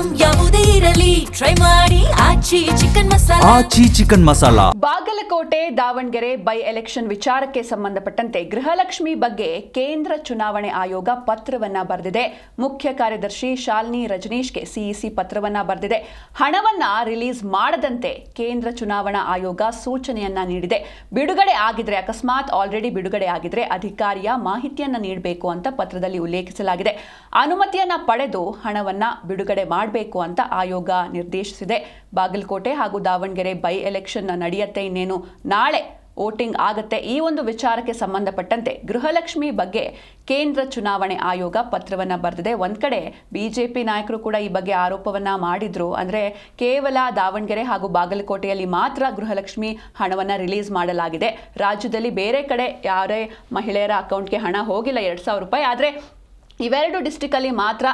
Item ಯಾವುದೇ ಇರಲಿ try ಮಾಡಿ Aachi chicken masala. Bagalkote Davanagere by election ವಿಚಾರಕ್ಕೆ ಸಂಬಂಧಪಟ್ಟಂತೆ ಗೃಹಲಕ್ಷ್ಮಿ ಬಗ್ಗೆ ಕೇಂದ್ರ ಚುನಾವಣೆ ಆಯೋಗ ಪತ್ರವನ್ನ ಬರೆದಿದೆ. ಮುಖ್ಯ ಕಾರ್ಯದರ್ಶಿ ಶಾಲಿನಿ ರಜನೀಶ್ಗೆ ಸಿಇಸಿ ಪತ್ರವನ್ನ ಬರೆದಿದೆ. ಹಣವನ್ನ ರಿಲೀಸ್ ಮಾಡದಂತೆ ಕೇಂದ್ರ ಚುನಾವಣಾ ಆಯೋಗ ಸೂಚನೆಯನ್ನ ನೀಡಿದೆ. ಬಿಡುಗಡೆ ಆಗಿದ್ರೆ, ಅಕಸ್ಮಾತ್ ಆಲ್ರೆಡಿ ಬಿಡುಗಡೆ ಆಗಿದ್ರೆ ಅಧಿಕಾರಿಯ ಮಾಹಿತಿಯನ್ನ ನೀಡಬೇಕು ಅಂತ ಪತ್ರದಲ್ಲಿ ಉಲ್ಲೇಖಿಸಲಾಗಿದೆ. ಅನುಮತಿಯನ್ನ ಪಡೆದು ಹಣವನ್ನ ಬಿಡುಗಡೆ ಮಾಡಬೇಕು ಅಂತ ಆಯೋಗ ನಿರ್ದೇಶಿಸಿದೆ. ಬಾಗಲಕೋಟೆ ಹಾಗೂ ದಾವಣಗೆರೆ ಬೈ ಎಲೆಕ್ಷನ್ ನಡೆಯುತ್ತೆ. ಇನ್ನೇನು ನಾಳೆ ವೋಟಿಂಗ್ ಆಗತ್ತೆ. ಈ ಒಂದು ವಿಚಾರಕ್ಕೆ ಸಂಬಂಧಪಟ್ಟಂತೆ ಗೃಹಲಕ್ಷ್ಮಿ ಬಗ್ಗೆ ಕೇಂದ್ರ ಚುನಾವಣೆ ಆಯೋಗ ಪತ್ರವನ್ನ ಬರೆದಿದೆ. ಒಂದ್ ಕಡೆ ಬಿಜೆಪಿ ನಾಯಕರು ಕೂಡ ಈ ಬಗ್ಗೆ ಆರೋಪವನ್ನ ಮಾಡಿದ್ರು. ಅಂದ್ರೆ ಕೇವಲ ದಾವಣಗೆರೆ ಹಾಗೂ ಬಾಗಲಕೋಟೆಯಲ್ಲಿ ಮಾತ್ರ ಗೃಹಲಕ್ಷ್ಮಿ ಹಣವನ್ನ ರಿಲೀಸ್ ಮಾಡಲಾಗಿದೆ. ರಾಜ್ಯದಲ್ಲಿ ಬೇರೆ ಕಡೆ ಯಾರೇ ಮಹಿಳೆಯರ ಅಕೌಂಟ್ಗೆ ಹಣ ಹೋಗಿಲ್ಲ, 2,000 ರೂಪಾಯಿ. ಆದ್ರೆ ಇವೆರಡು ಡಿಸ್ಟಿಕ್ ಅಲ್ಲಿ ಮಾತ್ರ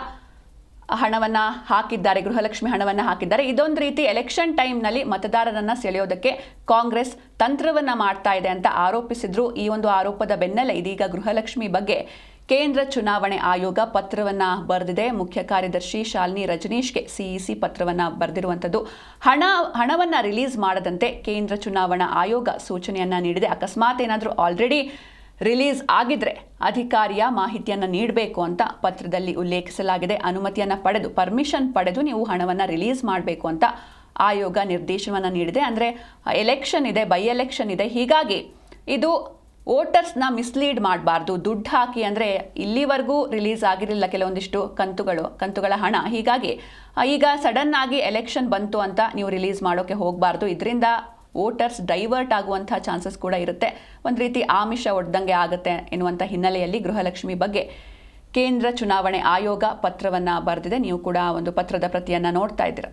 ಹಣವನ್ನ ಹಾಕಿದ್ದಾರೆ, ಗೃಹಲಕ್ಷ್ಮಿ ಹಣವನ್ನ ಹಾಕಿದ್ದಾರೆ. ಇದೊಂದು ರೀತಿ ಎಲೆಕ್ಷನ್ ಟೈಮ್ನಲ್ಲಿ ಮತದಾರರನ್ನ ಸೆಳೆಯೋದಕ್ಕೆ ಕಾಂಗ್ರೆಸ್ ತಂತ್ರವನ್ನ ಮಾಡ್ತಾ ಇದೆ ಅಂತ ಆರೋಪಿಸಿದ್ರು. ಈ ಒಂದು ಆರೋಪದ ಬೆನ್ನಲ್ಲೇ ಇದೀಗ ಗೃಹಲಕ್ಷ್ಮಿ ಬಗ್ಗೆ ಕೇಂದ್ರ ಚುನಾವಣೆ ಆಯೋಗ ಪತ್ರವನ್ನ ಬರೆದಿದೆ. ಮುಖ್ಯ ಕಾರ್ಯದರ್ಶಿ ಶಾಲಿನಿ ರಜನೀಶ್ಗೆ ಸಿಇಸಿ ಪತ್ರವನ್ನ ಬರೆದಿರುವಂಥದ್ದು. ಹಣವನ್ನ ರಿಲೀಸ್ ಮಾಡದಂತೆ ಕೇಂದ್ರ ಚುನಾವಣಾ ಆಯೋಗ ಸೂಚನೆಯನ್ನ ನೀಡಿದೆ. ಅಕಸ್ಮಾತ್ ಏನಾದರೂ ಆಲ್ರೆಡಿ ರಿಲೀಸ್ ಆಗಿದ್ರೆ ಅಧಿಕಾರಿಯ ಮಾಹಿತಿಯನ್ನು ನೀಡಬೇಕು ಅಂತ ಪತ್ರದಲ್ಲಿ ಉಲ್ಲೇಖಿಸಲಾಗಿದೆ. ಅನುಮತಿಯನ್ನು ಪಡೆದು, ಪರ್ಮಿಷನ್ ಪಡೆದು ನೀವು ಹಣವನ್ನು ರಿಲೀಸ್ ಮಾಡಬೇಕು ಅಂತ ಆಯೋಗ ನಿರ್ದೇಶನವನ್ನು ನೀಡಿದೆ. ಅಂದರೆ ಎಲೆಕ್ಷನ್ ಇದೆ, ಬೈ ಎಲೆಕ್ಷನ್ ಇದೆ, ಹೀಗಾಗಿ ಇದು ವೋಟರ್ಸ್ನ ಮಿಸ್ಲೀಡ್ ಮಾಡಬಾರ್ದು. ದುಡ್ಡು ಹಾಕಿ, ಅಂದರೆ ಇಲ್ಲಿವರೆಗೂ ರಿಲೀಸ್ ಆಗಿರಲಿಲ್ಲ ಕೆಲವೊಂದಿಷ್ಟು ಕಂತುಗಳ ಹಣ. ಹೀಗಾಗಿ ಈಗ ಸಡನ್ ಆಗಿ ಎಲೆಕ್ಷನ್ ಬಂತು ಅಂತ ನೀವು ರಿಲೀಸ್ ಮಾಡೋಕ್ಕೆ ಹೋಗಬಾರ್ದು. ಇದರಿಂದ ವೋಟರ್ಸ್ ಡೈವರ್ಟ್ ಆಗುವಂಥ ಚಾನ್ಸಸ್ ಕೂಡ ಇರುತ್ತೆ. ಒಂದು ರೀತಿ ಆಮಿಷ ಒಡ್ದಂಗೆ ಆಗುತ್ತೆ ಎನ್ನುವಂಥ ಹಿನ್ನೆಲೆಯಲ್ಲಿ ಗೃಹಲಕ್ಷ್ಮಿ ಬಗ್ಗೆ ಕೇಂದ್ರ ಚುನಾವಣೆ ಆಯೋಗ ಪತ್ರವನ್ನು ಬರೆದಿದೆ. ನೀವು ಕೂಡ ಒಂದು ಪತ್ರದ ಪ್ರತಿಯನ್ನು ನೋಡ್ತಾ ಇದ್ದೀರಾ.